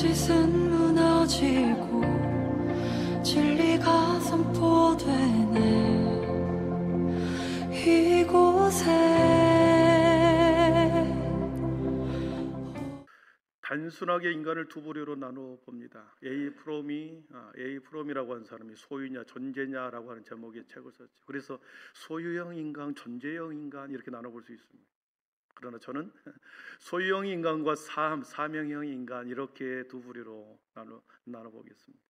거짓은 무너지고 진리가 선포되네. 이곳에 단순하게 인간을 두 부류로 나누어 봅니다. 에이프롬이라고 하는 사람이 소유냐 존재냐라고 하는 제목의 책을 썼죠. 그래서 소유형 인간, 존재형 인간 이렇게 나눠볼 수 있습니다. 그러나 저는 소유형 인간과 사명형 인간 이렇게 두 부류로 나눠보겠습니다.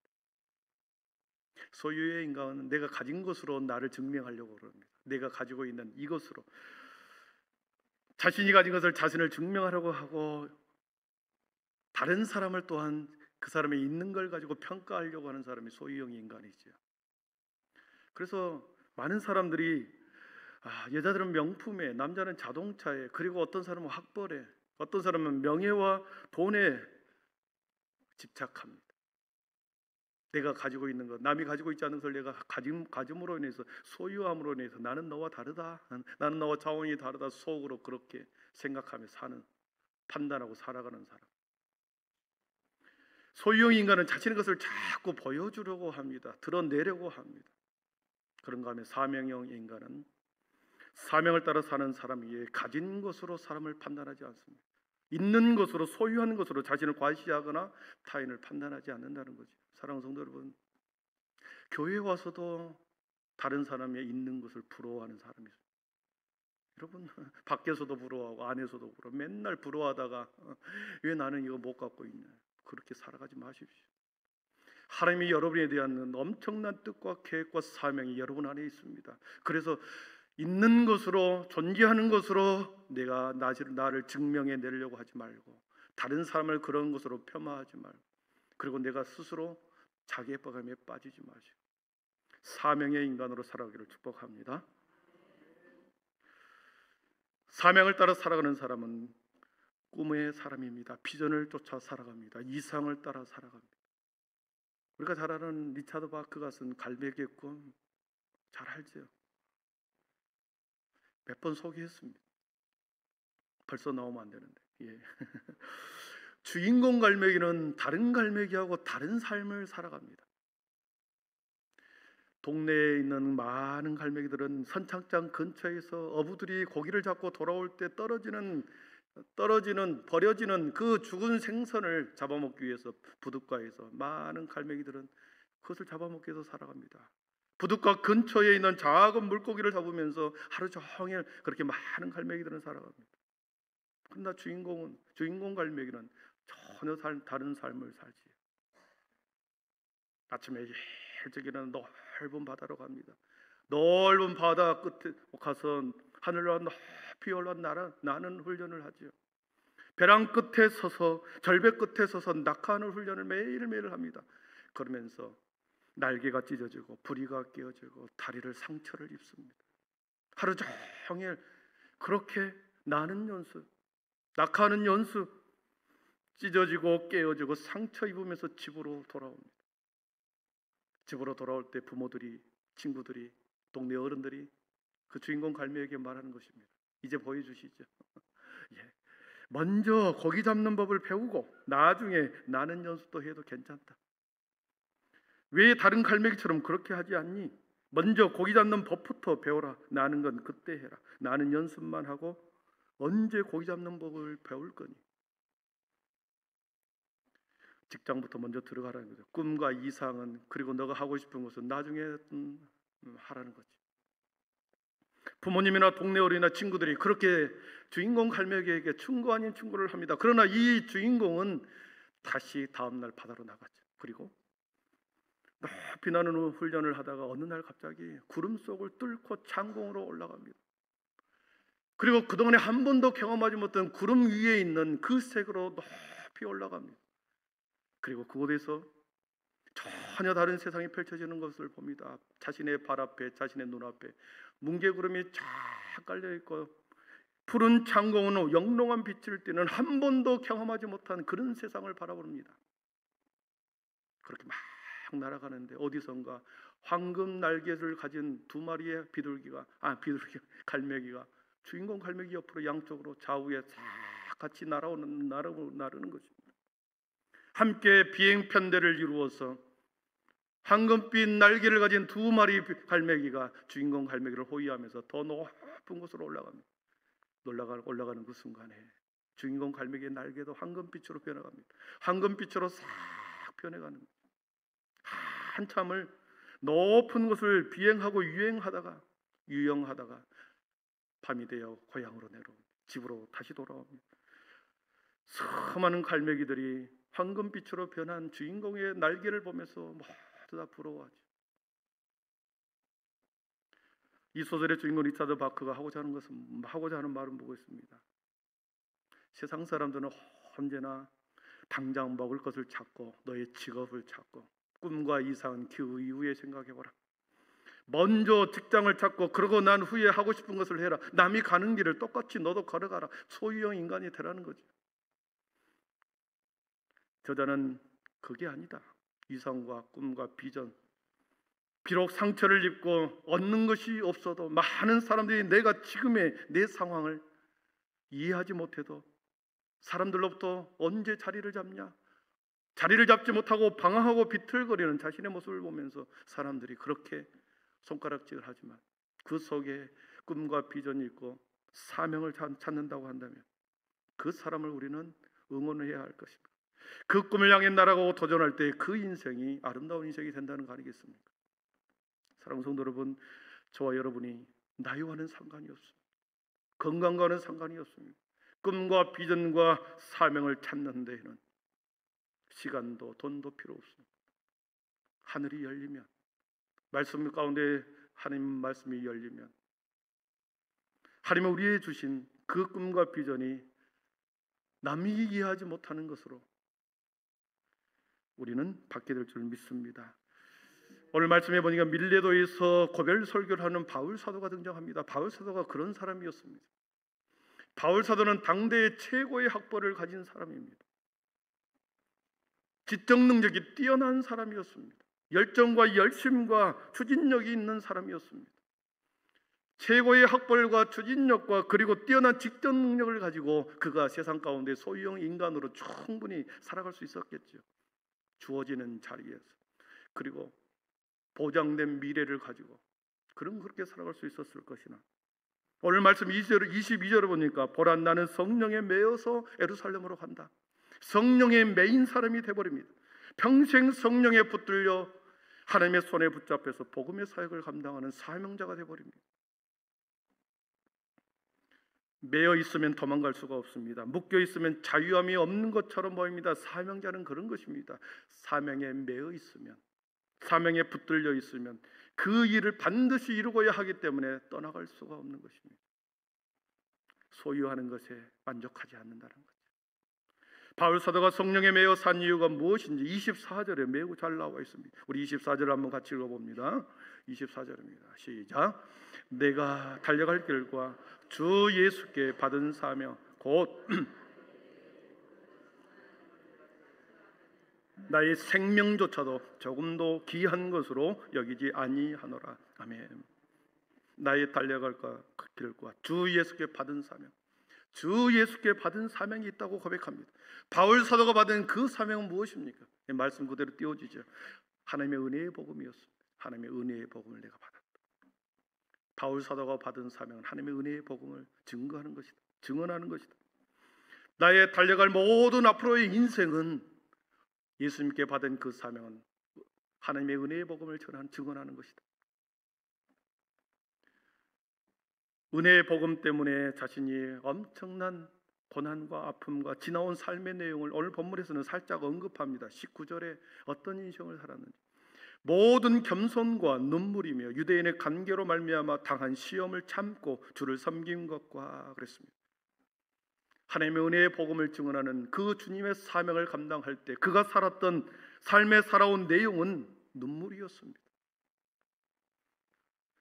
소유의 인간은 내가 가진 것으로 나를 증명하려고 그럽니다. 내가 가지고 있는 이것으로 자신이 가진 것을 자신을 증명하려고 하고, 다른 사람을 또한 그 사람의 있는 걸 가지고 평가하려고 하는 사람이 소유형 인간이죠. 그래서 많은 사람들이 여자들은 명품에, 남자는 자동차에, 그리고 어떤 사람은 학벌에, 어떤 사람은 명예와 돈에 집착합니다. 내가 가지고 있는 것, 남이 가지고 있지 않은 것을 내가 가짐으로 인해서, 소유함으로 인해서 나는 너와 다르다, 나는 너와 차원이 다르다, 속으로 그렇게 생각하며 판단하고 살아가는 사람. 소유형 인간은 자신의 것을 자꾸 보여주려고 합니다. 드러내려고 합니다. 그런가 하면 사명형 인간은 사명을 따라 사는 사람이 가진 것으로 사람을 판단하지 않습니다. 있는 것으로, 소유한 것으로 자신을 과시하거나 타인을 판단하지 않는다는 거죠. 사랑하는 성도 여러분, 교회에 와서도 다른 사람의 있는 것을 부러워하는 사람이 있어요. 여러분, 밖에서도 부러워하고 안에서도 부러워, 맨날 부러워하다가 왜 나는 이거 못 갖고 있냐, 그렇게 살아가지 마십시오. 하나님이 여러분에 대한 엄청난 뜻과 계획과 사명이 여러분 안에 있습니다. 그래서 있는 것으로, 존재하는 것으로 내가 나를 증명해 내려고 하지 말고, 다른 사람을 그런 것으로 폄하하지 말고, 그리고 내가 스스로 자기 협박함에 빠지지 마시고 사명의 인간으로 살아가기를 축복합니다. 사명을 따라 살아가는 사람은 꿈의 사람입니다. 비전을 쫓아 살아갑니다. 이상을 따라 살아갑니다. 우리가 잘 아는 리차드 바크가 쓴 갈매기의 꿈 잘 알죠? 몇 번 소개했습니다. 벌써 나오면 안 되는데. 주인공 갈매기는 다른 갈매기하고 다른 삶을 살아갑니다. 동네에 있는 많은 갈매기들은 선착장 근처에서 어부들이 고기를 잡고 돌아올 때 버려지는 그 죽은 생선을 잡아먹기 위해서 부둣가에서 많은 갈매기들은 그것을 잡아먹기 위해서 살아갑니다. 부둣가 근처에 있는 작은 물고기를 잡으면서 하루 종일 그렇게 많은 갈매기들은 살아갑니다. 그러나 주인공 갈매기는 전혀 다른 삶을 살지. 아침에 일찍 일어나 넓은 바다로 갑니다. 넓은 바다 끝에 가서 하늘로 높이 올라 나는 훈련을 하죠. 벼랑 끝에 서서, 절벽 끝에 서서 낙하하는 훈련을 매일매일 합니다. 그러면서 날개가 찢어지고 부리가 깨어지고 다리를 상처를 입습니다. 하루 종일 그렇게 나는 연습, 낙하하는 연습, 찢어지고 깨어지고 상처 입으면서 집으로 돌아옵니다. 집으로 돌아올 때 부모들이, 친구들이, 동네 어른들이 그 주인공 갈매기에게 말하는 것입니다. 이제 보여주시죠. 먼저 고기 잡는 법을 배우고 나중에 나는 연습도 해도 괜찮다. 왜 다른 갈매기처럼 그렇게 하지 않니? 먼저 고기 잡는 법부터 배워라. 나는 건 그때 해라. 나는 연습만 하고 언제 고기 잡는 법을 배울 거니? 직장부터 먼저 들어가라는 거죠. 꿈과 이상은, 그리고 너가 하고 싶은 것은 나중에 하라는 거지. 부모님이나 동네 어린이나 친구들이 그렇게 주인공 갈매기에게 충고 아닌 충고를 합니다. 그러나 이 주인공은 다시 다음날 바다로 나갔죠. 그리고 높이 나는 훈련을 하다가 어느 날 갑자기 구름 속을 뚫고 창공으로 올라갑니다. 그리고 그동안에 한 번도 경험하지 못한 구름 위에 있는 그 색으로 높이 올라갑니다. 그리고 그곳에서 전혀 다른 세상이 펼쳐지는 것을 봅니다. 자신의 발 앞에, 자신의 눈앞에 뭉게구름이 쫙 깔려있고 푸른 창공은 영롱한 빛을 띠는 한 번도 경험하지 못한 그런 세상을 바라봅니다. 그렇게 막 날아가는데 어디선가 황금 날개를 가진 두 마리의 갈매기가 주인공 갈매기 옆으로 양쪽으로 좌우에 싹 같이 나르는 것입니다. 함께 비행 편대를 이루어서 황금빛 날개를 가진 두 마리 갈매기가 주인공 갈매기를 호위하면서 더 높은 곳으로 올라갑니다. 올라가는 그 순간에 주인공 갈매기의 날개도 황금빛으로 변해갑니다. 황금빛으로 싹 변해가는 거예요. 한참을 높은 곳을 비행하고 유영하다가 밤이 되어 고향으로 내려옵니다. 집으로 다시 돌아옵니다. 수많은 갈매기들이 황금빛으로 변한 주인공의 날개를 보면서 모두 다 부러워하죠. 이 소설의 주인공 리차드 바크가 하고자 하는 말은 뭐겠습니다. 세상 사람들은 언제나 당장 먹을 것을 찾고 너의 직업을 찾고 꿈과 이상은 그 이후에 생각해보라. 먼저 직장을 찾고 그러고 난 후에 하고 싶은 것을 해라. 남이 가는 길을 똑같이 너도 걸어가라. 소유형 인간이 되라는 거죠. 저자는 그게 아니다. 이상과 꿈과 비전, 비록 상처를 입고 얻는 것이 없어도 많은 사람들이 내가 지금의 내 상황을 이해하지 못해도 사람들로부터 언제 자리를 잡냐, 자리를 잡지 못하고 방황하고 비틀거리는 자신의 모습을 보면서 사람들이 그렇게 손가락질을 하지만 그 속에 꿈과 비전이 있고 사명을 찾는다고 한다면 그 사람을 우리는 응원해야 할 것입니다. 그 꿈을 향해 날아가고 도전할 때 그 인생이 아름다운 인생이 된다는 거 아니겠습니까? 사랑하는 성도 여러분, 저와 여러분이 나이와는 상관이 없습니다. 건강과는 상관이 없습니다. 꿈과 비전과 사명을 찾는 데에는 시간도 돈도 필요 없습니다. 하늘이 열리면, 말씀 가운데 하나님 말씀이 열리면 하나님은 우리에게 주신 그 꿈과 비전이 남이 이해하지 못하는 것으로 우리는 받게 될 줄 믿습니다. 오늘 말씀해 보니까 밀레도에서 고별 설교를 하는 바울 사도가 등장합니다. 바울 사도가 그런 사람이었습니다. 바울 사도는 당대의 최고의 학벌을 가진 사람입니다. 지적 능력이 뛰어난 사람이었습니다. 열정과 열심과 추진력이 있는 사람이었습니다. 최고의 학벌과 추진력과 그리고 뛰어난 직접 능력을 가지고 그가 세상 가운데 소유형 인간으로 충분히 살아갈 수 있었겠죠. 주어지는 자리에서, 그리고 보장된 미래를 가지고 그렇게 살아갈 수 있었을 것이나 오늘 말씀 22절을 보니까 보라 나는 성령에 매여서 예루살렘으로 간다. 성령에 매인 사람이 되어버립니다. 평생 성령에 붙들려 하나님의 손에 붙잡혀서 복음의 사역을 감당하는 사명자가 되어버립니다. 매여 있으면 도망갈 수가 없습니다. 묶여 있으면 자유함이 없는 것처럼 보입니다. 사명자는 그런 것입니다. 사명에 매여 있으면, 사명에 붙들려 있으면 그 일을 반드시 이루어야 하기 때문에 떠나갈 수가 없는 것입니다. 소유하는 것에 만족하지 않는다는 거죠. 바울 사도가 성령에 매여 산 이유가 무엇인지 24절에 매우 잘 나와 있습니다. 우리 24절을 한번 같이 읽어봅니다. 24절입니다. 시작. 내가 달려갈 길과 주 예수께 받은 사명 곧 나의 생명조차도 조금도 귀한 것으로 여기지 아니하노라. 아멘. 나의 달려갈 길과 주 예수께 받은 사명, 주 예수께 받은 사명이 있다고 고백합니다. 바울 사도가 받은 그 사명은 무엇입니까? 말씀 그대로 띄워지죠. 하나님의 은혜의 복음이었습니다. 하나님의 은혜의 복음을 내가 받았다. 바울 사도가 받은 사명은 하나님의 은혜의 복음을 증거하는 것이다. 증언하는 것이다. 나의 달려갈 모든 앞으로의 인생은 예수님께 받은 그 사명은 하나님의 은혜의 복음을 증언하는 것이다. 은혜의 복음 때문에 자신이 엄청난 고난과 아픔과 지나온 삶의 내용을 오늘 본문에서는 살짝 언급합니다. 19절에 어떤 인생을 살았는지, 모든 겸손과 눈물이며 유대인의 관계로 말미암아 당한 시험을 참고 주를 섬긴 것과 그랬습니다. 하나님의 은혜의 복음을 증언하는 그 주님의 사명을 감당할 때 그가 살았던 삶에 살아온 내용은 눈물이었습니다.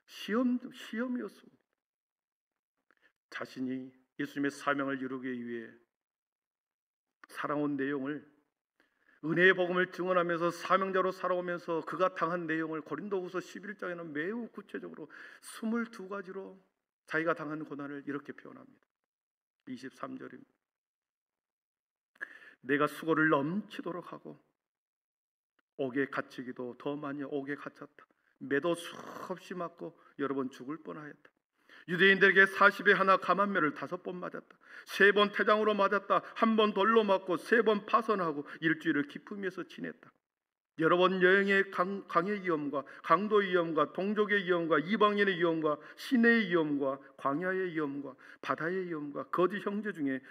시험이었습니다. 자신이 예수님의 사명을 이루기 위해 살아온 내용을, 은혜의 복음을 증언하면서 사명자로 살아오면서 그가 당한 내용을 고린도후서 11장에는 매우 구체적으로 22가지로 자기가 당한 고난을 이렇게 표현합니다. 23절입니다. 내가 수고를 넘치도록 하고 옥에 갇히기도 더 많이 옥에 갇혔다. 매도 수없이 맞고 여러 번 죽을 뻔하였다. 유대인들에게 40에 하나 감한매를 5번 맞았다. 3번 태장으로 맞았다. 1번 돌로 맞고 3번 파선하고 일주일을 기품에서 지냈다. 여러 번 여행의 강의 위험과 강도의 위험과 동족의 위험과 이방인의 위험과 시내의 위험과 광야의 위험과 바다의 위험과 거짓 형제 중에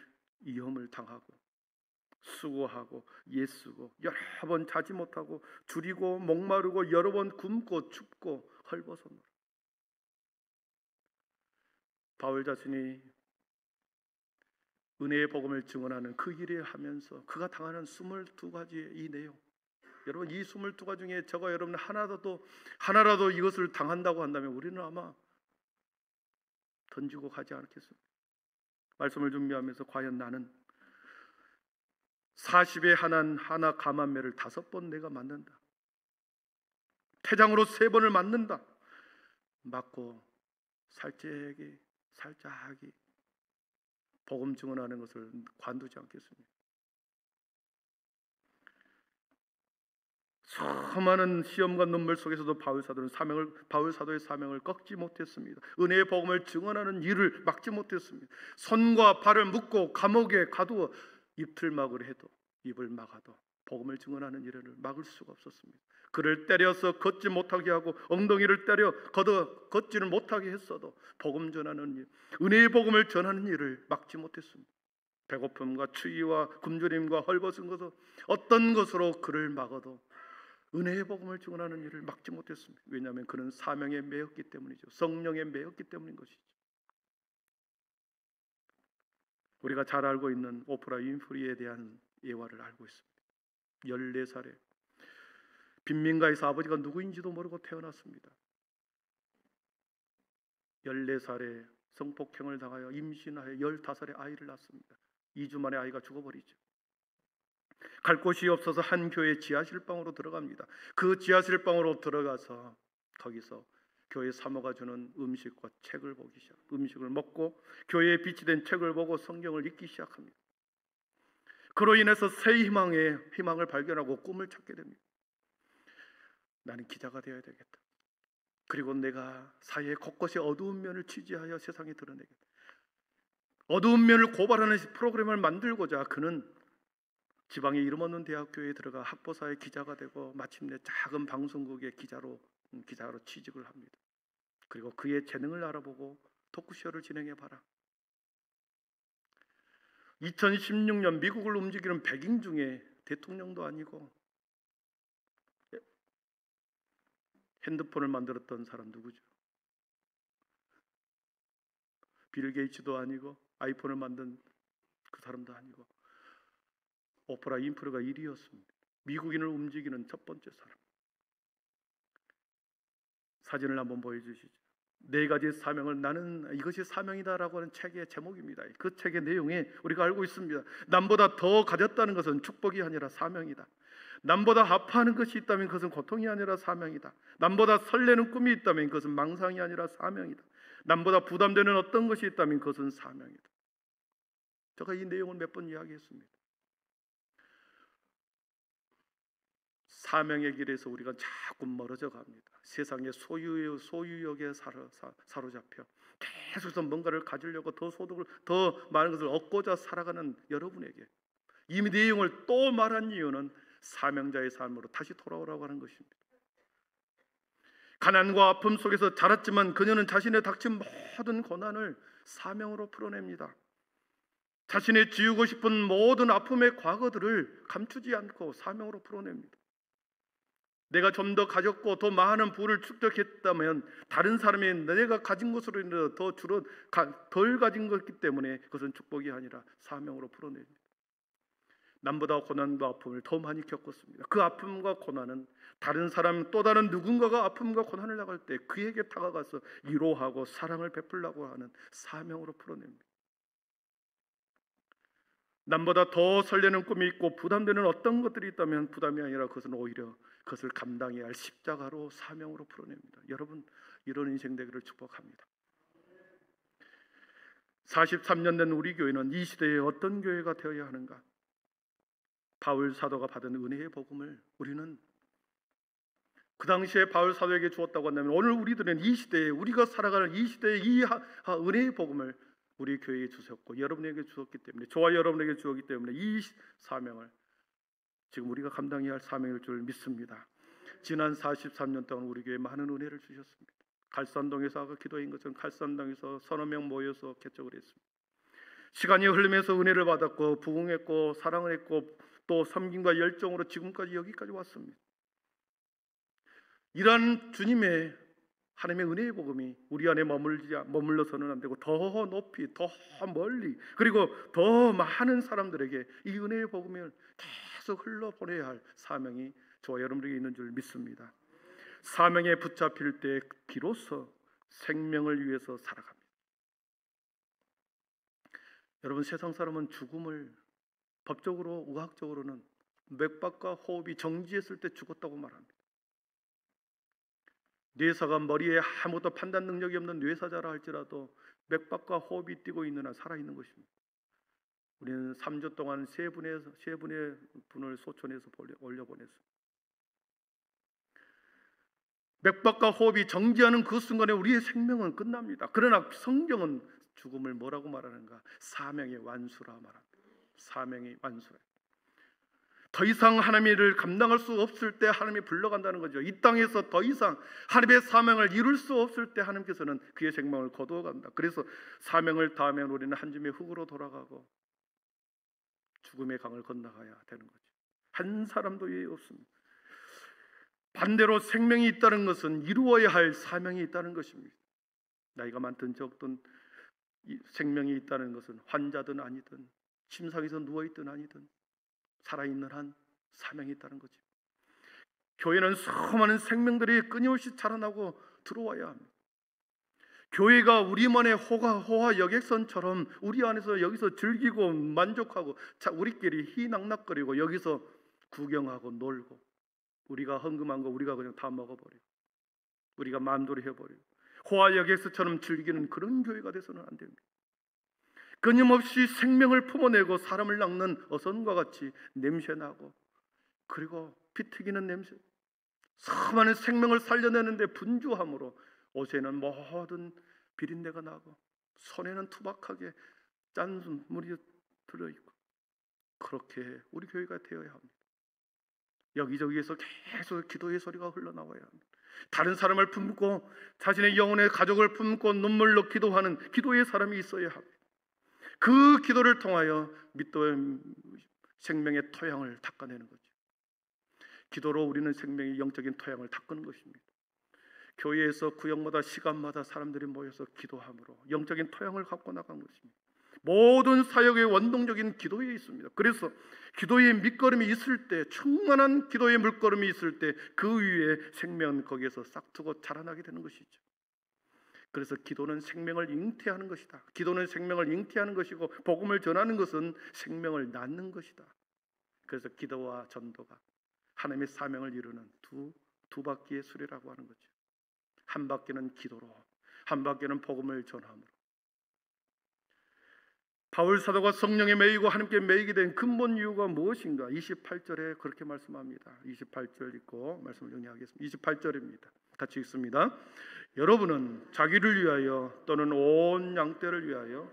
위험을 당하고 수고하고 예쓰고 여러 번 자지 못하고 줄이고 목마르고 여러 번 굶고 춥고 헐벗어노라. 바울 자신이 은혜의 복음을 증언하는 그 일을 하면서 그가 당하는 22가지의 이 내용, 여러분 이 22가지 중에 저가 여러분 하나라도 이것을 당한다고 한다면 우리는 아마 던지고 가지 않겠습니까? 말씀을 준비하면서 과연 나는 40에 하나 감한매를 5번 내가 맞는다. 태장으로 3번을 맞는다. 맞고 살짝이 복음 증언하는 것을 관두지 않겠습니다. 수많은 시험과 눈물 속에서도 바울 사도의 사명을 꺾지 못했습니다. 은혜의 복음을 증언하는 일을 막지 못했습니다. 손과 발을 묶고 감옥에 가두어 입틀막을 해도 입을 막아도 복음을 증언하는 일을 막을 수가 없었습니다. 그를 때려서 걷지 못하게 하고 엉덩이를 때려 걷지를 못하게 했어도 복음 전하는 일, 은혜의 복음을 전하는 일을 막지 못했습니다. 배고픔과 추위와 굶주림과 헐벗은 것은 어떤 것으로 그를 막아도 은혜의 복음을 증언하는 일을 막지 못했습니다. 왜냐하면 그는 사명에 매였기 때문이죠. 성령에 매였기 때문인 것이죠. 우리가 잘 알고 있는 오프라 윈프리에 대한 예화를 알고 있습니다. 14살에 빈민가에서 아버지가 누구인지도 모르고 태어났습니다. 14살에 성폭행을 당하여 임신하여 15살에 아이를 낳습니다. 2주 만에 아이가 죽어버리죠. 갈 곳이 없어서 한 교회 지하실방으로 들어갑니다. 그 지하실방으로 들어가서 거기서 교회 사모가 주는 음식과 책을 보기 시작합니다. 음식을 먹고 교회에 비치된 책을 보고 성경을 읽기 시작합니다. 그로 인해서 새 희망을 발견하고 꿈을 찾게 됩니다. 나는 기자가 되어야 되겠다. 그리고 내가 사회의 곳곳의 어두운 면을 취재하여 세상에 드러내겠다. 어두운 면을 고발하는 프로그램을 만들고자 그는 지방에 이름 없는 대학교에 들어가 학보사의 기자가 되고 마침내 작은 방송국의 기자로 취직을 합니다. 그리고 그의 재능을 알아보고 토크쇼를 진행해봐라. 2016년 미국을 움직이는 백인 중에 대통령도 아니고 핸드폰을 만들었던 사람 누구죠? 빌 게이츠도 아니고 아이폰을 만든 그 사람도 아니고 오프라 윈프리가 1위였습니다. 미국인을 움직이는 첫 번째 사람. 사진을 한번 보여주시죠. 4가지 사명을 나는 이것이 사명이다라고 하는 책의 제목입니다. 그 책의 내용에 우리가 알고 있습니다. 남보다 더 가졌다는 것은 축복이 아니라 사명이다. 남보다 아파하는 것이 있다면 그것은 고통이 아니라 사명이다. 남보다 설레는 꿈이 있다면 그것은 망상이 아니라 사명이다. 남보다 부담되는 어떤 것이 있다면 그것은 사명이다. 제가 이 내용을 몇 번 이야기했습니다. 사명의 길에서 우리가 자꾸 멀어져 갑니다. 세상의 소유욕에 사로잡혀 계속해서 뭔가를 가지려고 더 소득을 더 많은 것을 얻고자 살아가는 여러분에게 이 내용을 또 말한 이유는 사명자의 삶으로 다시 돌아오라고 하는 것입니다. 가난과 아픔 속에서 자랐지만 그녀는 자신의 닥친 모든 고난을 사명으로 풀어냅니다. 자신의 지우고 싶은 모든 아픔의 과거들을 감추지 않고 사명으로 풀어냅니다. 내가 좀 더 가졌고 더 많은 부를 축적했다면 다른 사람이 내가 가진 것으로 인해서 덜 가진 것이기 때문에 그것은 축복이 아니라 사명으로 풀어냅니다. 남보다 고난과 아픔을 더 많이 겪었습니다. 그 아픔과 고난은 다른 사람 또 다른 누군가가 아픔과 고난을 나갈 때 그에게 다가가서 위로하고 사랑을 베풀려고 하는 사명으로 풀어냅니다. 남보다 더 설레는 꿈이 있고 부담되는 어떤 것들이 있다면 부담이 아니라 그것은 오히려 그것을 감당해야 할 십자가로 사명으로 풀어냅니다. 여러분 이런 인생 되기를 축복합니다. 43년 된 우리 교회는 이 시대에 어떤 교회가 되어야 하는가? 바울 사도가 받은 은혜의 복음을 우리는 그 당시에 바울 사도에게 주었다고 한다면 오늘 우리들은 이 시대에 우리가 살아가는 이 시대에 이 은혜의 복음을 우리 교회에 주셨고 여러분에게 주었기 때문에 저와 여러분에게 주었기 때문에 이 사명을 지금 우리가 감당해야 할 사명일 줄 믿습니다. 지난 43년 동안 우리 교회에 많은 은혜를 주셨습니다. 칼산동에서 아까 기도인 것처럼 칼산동에서 서너 명 모여서 개척을 했습니다. 시간이 흐르면서 은혜를 받았고 부흥했고 사랑을 했고 또 섬김과 열정으로 지금까지 여기까지 왔습니다. 이러한 주님의 하나님의 은혜의 복음이 우리 안에 머물러서는 안 되고 더 높이 더 멀리 그리고 더 많은 사람들에게 이 은혜의 복음을 계속 흘러보내야 할 사명이 저와 여러분에게 있는 줄 믿습니다. 사명에 붙잡힐 때 비로소 생명을 위해서 살아갑니다. 여러분 세상 사람은 죽음을 법적으로 의학적으로는 맥박과 호흡이 정지했을 때 죽었다고 말합니다. 뇌사가 머리에 아무것도 판단 능력이 없는 뇌사자라 할지라도 맥박과 호흡이 뛰고 있는 한 살아있는 것입니다. 우리는 3주 동안 세 분의 분을 소천해서 올려보냈습니다. 맥박과 호흡이 정지하는 그 순간에 우리의 생명은 끝납니다. 그러나 성경은 죽음을 뭐라고 말하는가? 사명의 완수라 말합니다. 사명의 완수라. 더 이상 하나님의 일을 감당할 수 없을 때 하나님이 불러간다는 거죠. 이 땅에서 더 이상 하나님의 사명을 이룰 수 없을 때 하나님께서는 그의 생명을 거두어간다. 그래서 사명을 다하면 우리는 한 줌의 흙으로 돌아가고 죽음의 강을 건너가야 되는 거죠. 한 사람도 예외 없습니다. 반대로 생명이 있다는 것은 이루어야 할 사명이 있다는 것입니다. 나이가 많든 적든 생명이 있다는 것은 환자든 아니든 침상에서 누워있든 아니든 살아있는 한 사명이 있다는 거죠. 교회는 수많은 생명들이 끊임없이 자라나고 들어와야 합니다. 교회가 우리만의 호화 여객선처럼 우리 안에서 여기서 즐기고 만족하고 우리끼리 희낙낙거리고 여기서 구경하고 놀고 우리가 헌금한 거 우리가 그냥 다 먹어버리고 우리가 마음대로 해버리고 호화 여객선처럼 즐기는 그런 교회가 돼서는 안 됩니다. 끊임없이 생명을 품어내고 사람을 낚는 어선과 같이 냄새나고 그리고 피 튀기는 냄새 수많은 생명을 살려내는데 분주함으로 옷에는 모든 비린내가 나고 손에는 투박하게 짠 물이 들어있고 그렇게 우리 교회가 되어야 합니다. 여기저기에서 계속 기도의 소리가 흘러나와야 합니다. 다른 사람을 품고 자신의 영혼의 가족을 품고 눈물로 기도하는 기도의 사람이 있어야 합니다. 그 기도를 통하여 믿도의 생명의 토양을 닦아내는 거죠. 기도로 우리는 생명의 영적인 토양을 닦는 것입니다. 교회에서 구역마다 시간마다 사람들이 모여서 기도함으로 영적인 토양을 갖고 나간 것입니다. 모든 사역의 원동적인 기도에 있습니다. 그래서 기도의 밑거름이 있을 때 충만한 기도의 물거름이 있을 때 그 위에 생명은 거기에서 싹트고 자라나게 되는 것이죠. 그래서 기도는 생명을 잉태하는 것이다. 기도는 생명을 잉태하는 것이고 복음을 전하는 것은 생명을 낳는 것이다. 그래서 기도와 전도가 하나님의 사명을 이루는 두 바퀴의 수레라고 하는 거죠. 한 바퀴는 기도로, 한 바퀴는 복음을 전함으로. 바울 사도가 성령에 매이고 하나님께 매이게 된 근본 이유가 무엇인가? 28절에 그렇게 말씀합니다. 28절 읽고 말씀을 정리하겠습니다. 28절입니다. 같이 읽습니다. 여러분은 자기를 위하여 또는 온 양떼를 위하여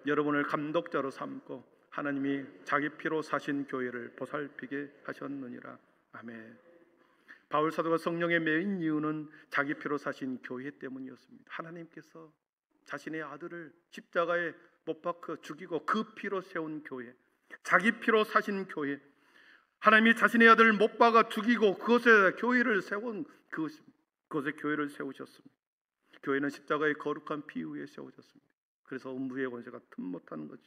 여러분을 감독자로 삼고 하나님이 자기 피로 사신 교회를 보살피게 하셨느니라. 아멘. 바울 사도가 성령에 매인 이유는 자기 피로 사신 교회 때문이었습니다. 하나님께서 자신의 아들을 십자가에 못 박혀 죽이고 그 피로 세운 교회, 자기 피로 사신 교회, 하나님이 자신의 아들을 못 박아 죽이고 그것에 교회를 세운 그것에 교회를 세우셨습니다. 교회는 십자가의 거룩한 피 위에 세워졌습니다. 그래서 음부의 권세가 틈 못하는 거지.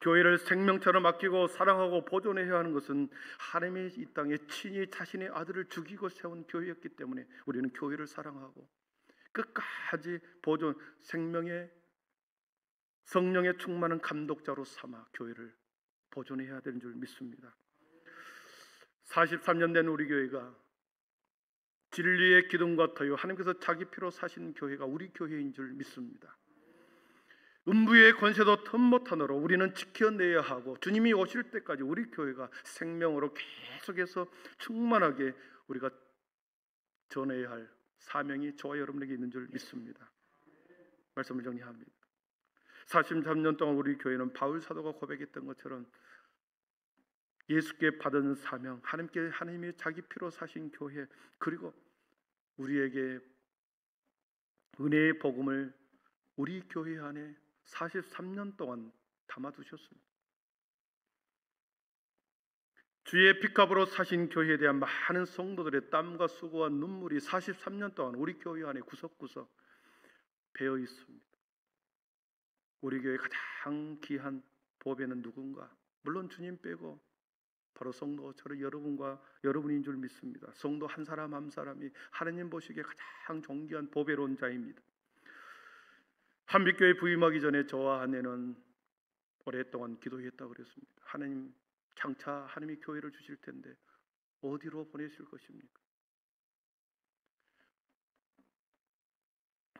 교회를 생명처럼 아끼고 사랑하고 보존해야 하는 것은 하나님이 이 땅에 친히 자신의 아들을 죽이고 세운 교회였기 때문에 우리는 교회를 사랑하고 끝까지 보존 생명의 성령의 충만한 감독자로 삼아 교회를 보존해야 되는 줄 믿습니다. 43년 된 우리 교회가 진리의 기둥과 터요 하나님께서 자기 피로 사신 교회가 우리 교회인 줄 믿습니다. 음부의 권세도 틈 못하노로 우리는 지켜내야 하고, 주님이 오실 때까지 우리 교회가 생명으로 계속해서 충만하게 우리가 전해야 할 사명이 저와 여러분에게 있는 줄 믿습니다. 말씀을 정리합니다. 43년 동안 우리 교회는 바울 사도가 고백했던 것처럼 예수께 받은 사명, 하나님이 자기 피로 사신 교회, 그리고 우리에게 은혜의 복음을 우리 교회 안에 43년 동안 담아두셨습니다. 주의 핏값으로 사신 교회에 대한 많은 성도들의 땀과 수고와 눈물이 43년 동안 우리 교회 안에 구석구석 배어 있습니다. 우리 교회 가장 귀한 보배는 누군가? 물론 주님 빼고 바로 성도, 저는 여러분인 줄 믿습니다. 성도 한 사람 한 사람이 하나님 보시기에 가장 존귀한 보배로운 자입니다. 한빛교회 부임하기 전에 저와 아내는 오랫동안 기도했다고 그랬습니다. 하나님, 장차 하나님이 교회를 주실 텐데 어디로 보내실 것입니까?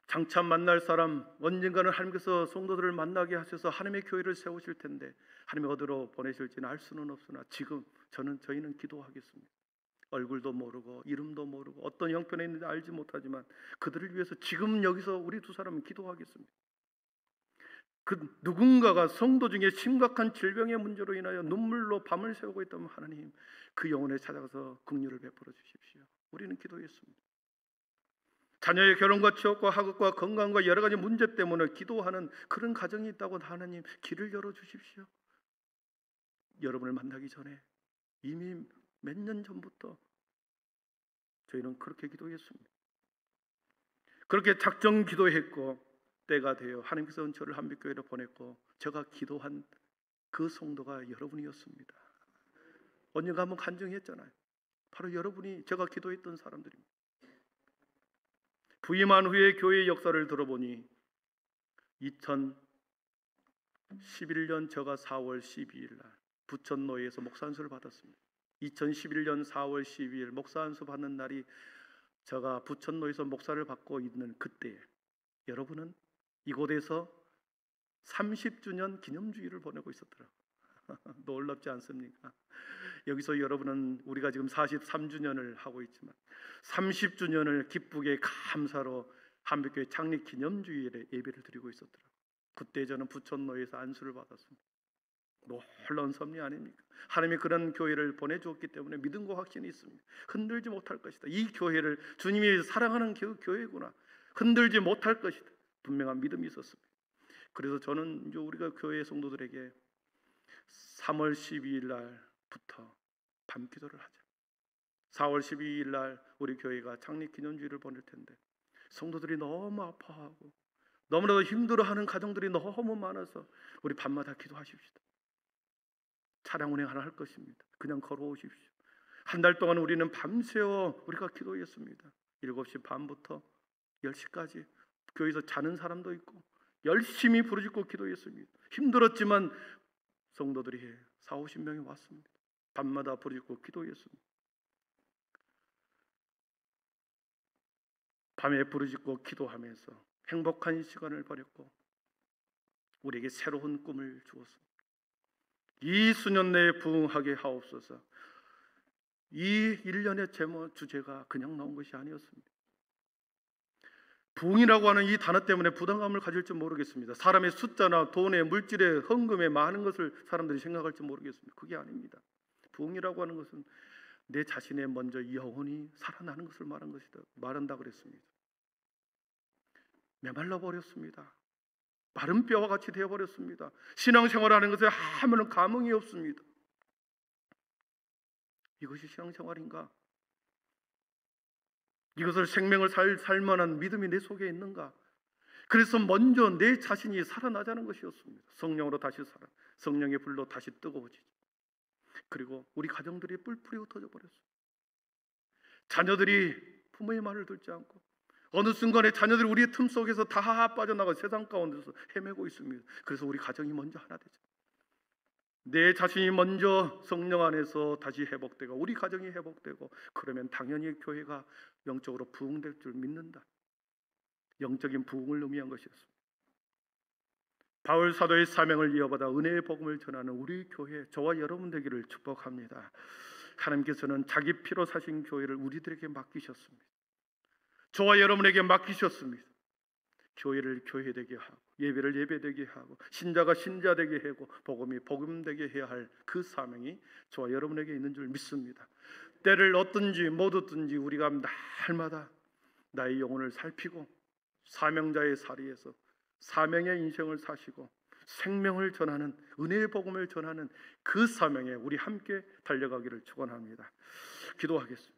장차 만날 사람, 언젠가는 하나님께서 성도들을 만나게 하셔서 하나님의 교회를 세우실 텐데 하나님이 어디로 보내실지는 알 수는 없으나 지금 저희는 기도하겠습니다. 얼굴도 모르고 이름도 모르고 어떤 형편에 있는지 알지 못하지만 그들을 위해서 지금 여기서 우리 두 사람은 기도하겠습니다. 그 누군가가 성도 중에 심각한 질병의 문제로 인하여 눈물로 밤을 새우고 있다면 하나님, 그 영혼에 찾아가서 긍휼을 베풀어 주십시오. 우리는 기도했습니다. 자녀의 결혼과 취업과 학업과 건강과 여러 가지 문제 때문에 기도하는 그런 가정이 있다고 하나님, 길을 열어 주십시오. 여러분을 만나기 전에 이미 몇 년 전부터 저희는 그렇게 기도했습니다. 그렇게 작정 기도했고 때가 되어 하나님께서 저를 한빛교회로 보냈고 제가 기도한 그 성도가 여러분이었습니다. 언젠가 한번 간증했잖아요. 바로 여러분이 제가 기도했던 사람들입니다. 부임한 후에 교회의 역사를 들어보니 2011년 제가 4월 12일 날 부천노예에서 목사 안수를 받았습니다. 2011년 4월 12일 목사 안수 받는 날이 제가 부천노에서 목사를 받고 있는 그때 여러분은 이곳에서 30주년 기념주의를 보내고 있었더라고요. 놀랍지 않습니까? 여기서 여러분은 우리가 지금 43주년을 하고 있지만 30주년을 기쁘게 감사로 한빛교회 창립 기념주일에 예배를 드리고 있었더라고요. 그때 저는 부천노에서 안수를 받았습니다. 놀라운 섭리 아닙니까? 하나님이 그런 교회를 보내주었기 때문에 믿음과 확신이 있습니다. 흔들지 못할 것이다. 이 교회를 주님이 사랑하는 교회구나. 흔들지 못할 것이다. 분명한 믿음이 있었습니다. 그래서 저는 이제 우리가 교회 성도들에게 3월 12일 날부터 밤기도를 하자. 4월 12일 날 우리 교회가 창립 기념주일을 보낼 텐데 성도들이 너무 아파하고 너무나도 힘들어하는 가정들이 너무 많아서 우리 밤마다 기도하십시오. 차량 운행 하나 할 것입니다. 그냥 걸어오십시오. 한 달 동안 우리는 밤새워 우리가 기도했습니다. 7시 반부터 10시까지 교회에서 자는 사람도 있고 열심히 부르짖고 기도했습니다. 힘들었지만 성도들이 40-50명이 왔습니다. 밤마다 부르짖고 기도했습니다. 밤에 부르짖고 기도하면서 행복한 시간을 보냈고 우리에게 새로운 꿈을 주었습니다. 이 수년 내에 부흥하게 하옵소서. 이 1년의 제목 주제가 그냥 나온 것이 아니었습니다. 부흥이라고 하는 이 단어 때문에 부담감을 가질지 모르겠습니다. 사람의 숫자나 돈의 물질의 헌금에 많은 것을 사람들이 생각할지 모르겠습니다. 그게 아닙니다. 부흥이라고 하는 것은 내 자신의 먼저 영혼이 살아나는 것을 말한다 그랬습니다. 메말라 버렸습니다. 마른 뼈와 같이 되어버렸습니다. 신앙생활하는 것에 아무런 감흥이 없습니다. 이것이 신앙생활인가? 이것을 생명을 살 만한 믿음이 내 속에 있는가? 그래서 먼저 내 자신이 살아나자는 것이었습니다. 성령으로 다시 살아, 성령의 불로 다시 뜨거워지죠. 그리고 우리 가정들이 뿔뿔이 흩어져 버렸어요. 자녀들이 부모의 말을 듣지 않고 어느 순간에 자녀들이 우리의 틈 속에서 다 빠져나가 세상 가운데서 헤매고 있습니다. 그래서 우리 가정이 먼저 하나 되죠. 내 자신이 먼저 성령 안에서 다시 회복되고 우리 가정이 회복되고 그러면 당연히 교회가 영적으로 부흥될 줄 믿는다. 영적인 부흥을 의미한 것이었습니다. 바울 사도의 사명을 이어받아 은혜의 복음을 전하는 우리 교회, 저와 여러분 되기를 축복합니다. 하나님께서는 자기 피로 사신 교회를 우리들에게 맡기셨습니다. 저와 여러분에게 맡기셨습니다. 교회를 교회되게 하고 예배를 예배되게 하고 신자가 신자되게 하고 복음이 복음되게 해야 할 그 사명이 저와 여러분에게 있는 줄 믿습니다. 때를 얻든지 못 얻든지 우리가 날마다 나의 영혼을 살피고 사명자의 자리에서 사명의 인생을 사시고 생명을 전하는 은혜의 복음을 전하는 그 사명에 우리 함께 달려가기를 축원합니다. 기도하겠습니다.